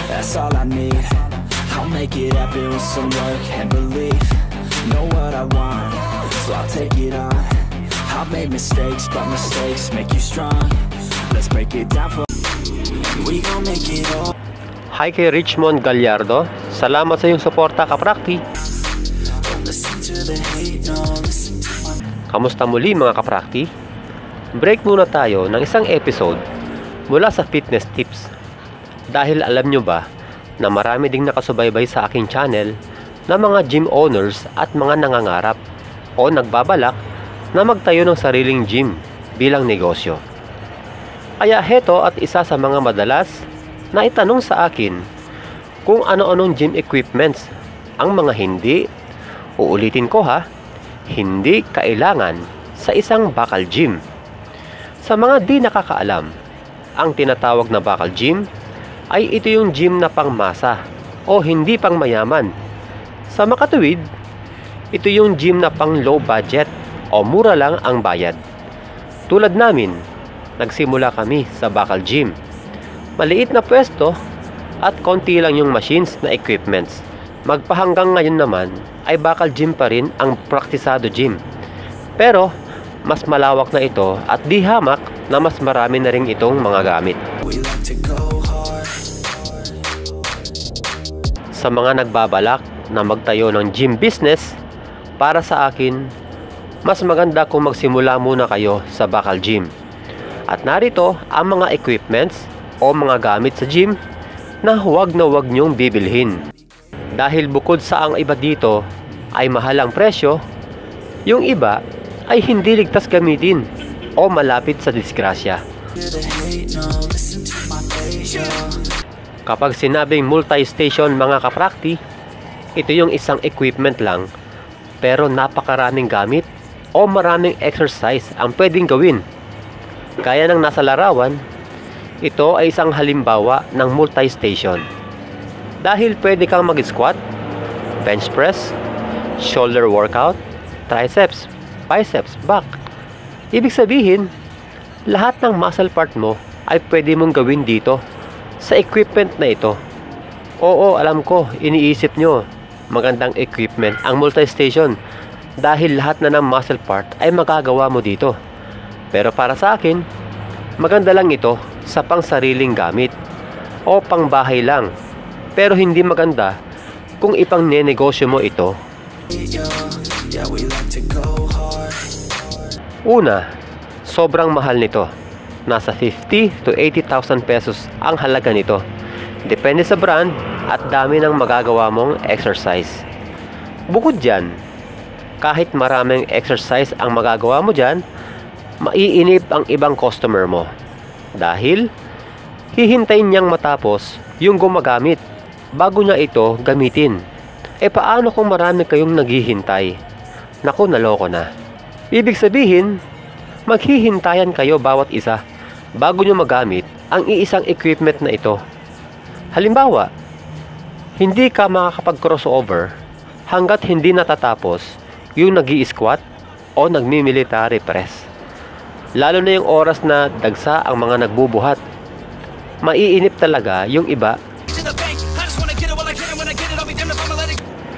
that's all I need. I'll make it happen with some work and belief. Know what I want, so I'll take it on. I've made mistakes, but mistakes make you strong. Let's break it down for we gon' make it all. Hi kay Richmond Gallardo. Salamat sa iyong suporta, kaprakti. Kamusta muli mga kaprakti? Break muna tayo ng isang episode mula sa fitness tips. Dahil alam nyo ba na marami ding nakasubaybay sa aking channel na mga gym owners at mga nangangarap o nagbabalak na magtayo ng sariling gym bilang negosyo. Kaya heto at isa sa mga madalas na itanong sa akin kung ano-anong gym equipments ang mga hindi, uulitin ko ha, hindi kailangan sa isang bakal gym. Sa mga di nakakaalam, ang tinatawag na bakal gym ay ito yung gym na pangmasa o hindi pang mayaman. Sa makatuwid, ito yung gym na pang low budget o mura lang ang bayad. Tulad namin, nagsimula kami sa bakal gym. Maliit na pwesto at konti lang yung machines na equipments. Magpahanggang ngayon naman ay bakal gym pa rin ang praktisado gym. Pero mas malawak na ito at di hamak na mas marami na rin itong mga gamit. Sa mga nagbabalak na magtayo ng gym business, para sa akin, mas maganda kung magsimula muna kayo sa bakal gym. At narito ang mga equipments o mga gamit sa gym na huwag nyong bibilhin. Dahil bukod sa ang iba dito ay mahal ang presyo, yung iba ay hindi ligtas gamitin o malapit sa disgrasya. Kapag sinabing multi-station mga kaprakti, ito yung isang equipment lang pero napakaraming gamit o maraming exercise ang pwedeng gawin. Kaya ng nasa larawan, ito ay isang halimbawa ng multi-station. Dahil pwede kang mag-squat, bench press, shoulder workout, triceps, biceps, back. Ibig sabihin, lahat ng muscle part mo ay pwede mong gawin dito sa equipment na ito. Oo, alam ko, iniisip nyo, magandang equipment ang multi-station dahil lahat na ng muscle part ay magagawa mo dito. Pero para sa akin, maganda lang ito sa pang-sariling gamit o pang-bahay lang. Pero hindi maganda kung ipang-nenegosyo mo ito. Una, sobrang mahal nito. Nasa 50 to 80,000 pesos ang halaga nito. Depende sa brand at dami ng magagawa mong exercise. Bukod dyan, kahit maraming exercise ang magagawa mo dyan, maiinip ang ibang customer mo. Dahil, hihintayin niyang matapos yung gumagamit bago niya ito gamitin. E paano kung marami kayong naghihintay? Naku, naloko na. Ibig sabihin, maghihintayan kayo bawat isa bago nyo magamit ang iisang equipment na ito. Halimbawa, hindi ka makakapag-crossover hanggat hindi natatapos yung nag-i-squat o nagmi-military press. Lalo na yung oras na dagsa ang mga nagbubuhat. Maiinip talaga yung iba.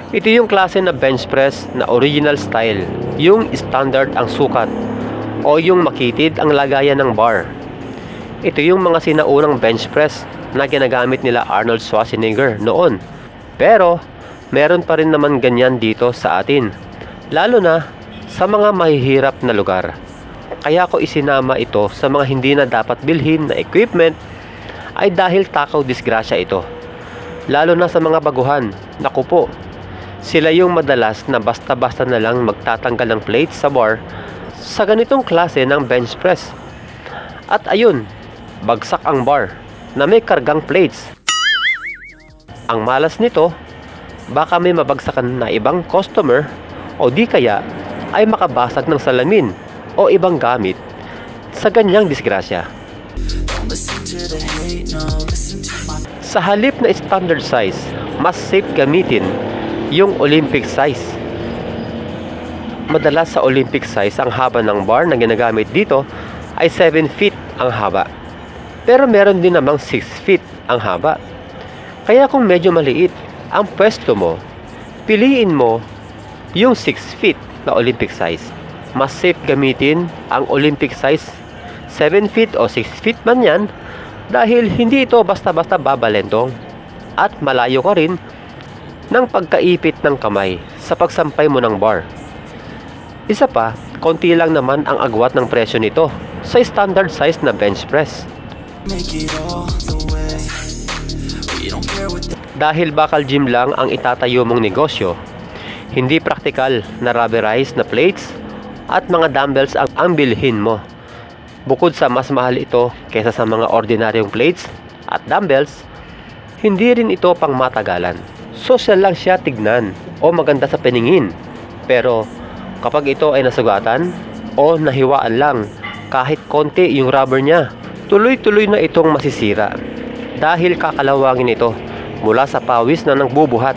Ito yung klase na bench press na original style, yung standard ang sukat o yung makitid ang lagayan ng bar. Ito yung mga sinaunang bench press na ginagamit nila Arnold Schwarzenegger noon. Pero meron pa rin naman ganyan dito sa atin, lalo na sa mga mahihirap na lugar. Kaya ko isinama ito sa mga hindi na dapat bilhin na equipment ay dahil takaw disgrasya ito. Lalo na sa mga baguhan, naku po, sila yung madalas na basta-basta na lang magtatanggal ng plates sa bar sa ganitong klase ng bench press. At ayun, bagsak ang bar na may kargang plates. Ang malas nito, baka may mabagsakan na ibang customer o di kaya ay makabasag ng salamin o ibang gamit sa ganyang disgrasya. Sa halip na standard size, mas safe gamitin yung Olympic size. Madalas sa Olympic size, ang haba ng bar na ginagamit dito ay 7 feet ang haba. Pero meron din namang 6 feet ang haba. Kaya kung medyo maliit ang pwesto mo, piliin mo yung 6 feet na Olympic size. Mas safe gamitin ang Olympic size 7 feet o 6 feet man yan, dahil hindi ito basta-basta babalentong at malayo ka rin ng pagkaipit ng kamay sa pagsampay mo ng bar. Isa pa, konti lang naman ang agwat ng presyo nito sa standard size na bench press. Dahil bakal gym lang ang itatayo mong negosyo, hindi praktikal na rubberized na plates at mga dumbbells ang bilhin mo. Bukod sa mas mahal ito kaysa sa mga ordinaryong plates at dumbbells, hindi rin ito pang matagalan. Social lang siya tignan o maganda sa paningin, pero kapag ito ay nasugatan o nahiwaan lang kahit konti yung rubber niya, tuloy-tuloy na itong masisira dahil kakalawangin ito mula sa pawis na nagbubuhat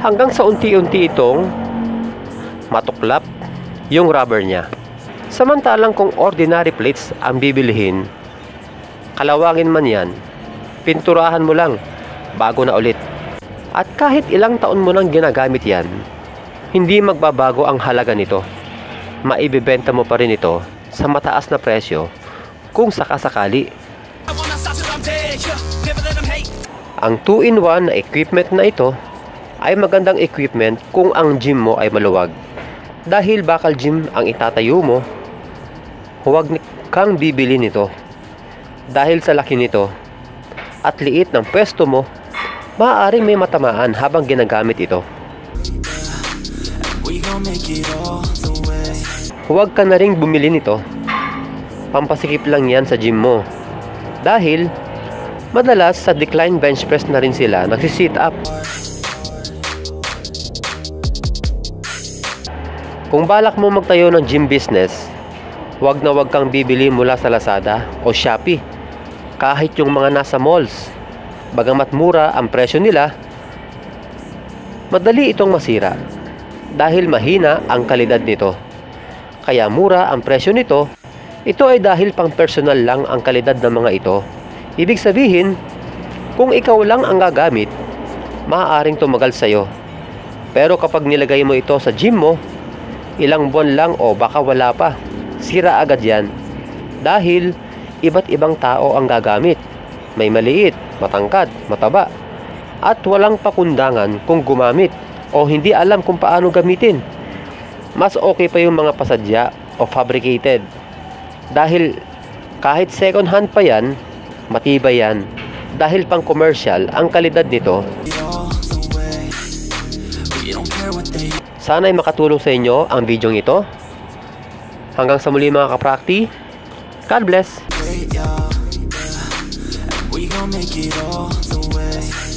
hanggang sa unti-unti itong matuklap yung rubber niya. Samantalang kung ordinary plates ang bibilihin, kalawangin man yan, pinturahan mo lang bago na ulit. At kahit ilang taon mo nang ginagamit yan, hindi magbabago ang halaga nito. Maibibenta mo pa rin ito sa mataas na presyo kung sakasakali. Ang 2-in-1 na equipment na ito ay magandang equipment kung ang gym mo ay maluwag. Dahil bakal gym ang itatayo mo, huwag kang bibili nito. Dahil sa laki nito at liit ng pwesto mo, maaaring may matamaan habang ginagamit ito. Huwag ka na ring bumili nito. Pampasikip lang yan sa gym mo. Dahil madalas sa decline bench press na rin sila nagsisit up. Kung balak mo magtayo ng gym business, huwag na huwag kang bibili mula sa Lazada o Shopee. Kahit yung mga nasa malls, bagamat mura ang presyo nila, madali itong masira dahil mahina ang kalidad nito. Kaya mura ang presyo nito, ito ay dahil pang personal lang ang kalidad ng mga ito. Ibig sabihin, kung ikaw lang ang gagamit, maaaring tumagal sa'yo. Pero kapag nilagay mo ito sa gym mo, ilang buwan lang o baka wala pa, sira agad yan. Dahil iba't ibang tao ang gagamit. May maliit, matangkad, mataba, at walang pakundangan kung gumamit o hindi alam kung paano gamitin. Mas okay pa yung mga pasadya o fabricated. Dahil kahit second hand pa yan, matibay yan. Dahil pang commercial ang kalidad nito. Sana'y makatulong sa inyo ang video ito. Hanggang sa muli mga kaprakti, God bless. We gon' make it all the way.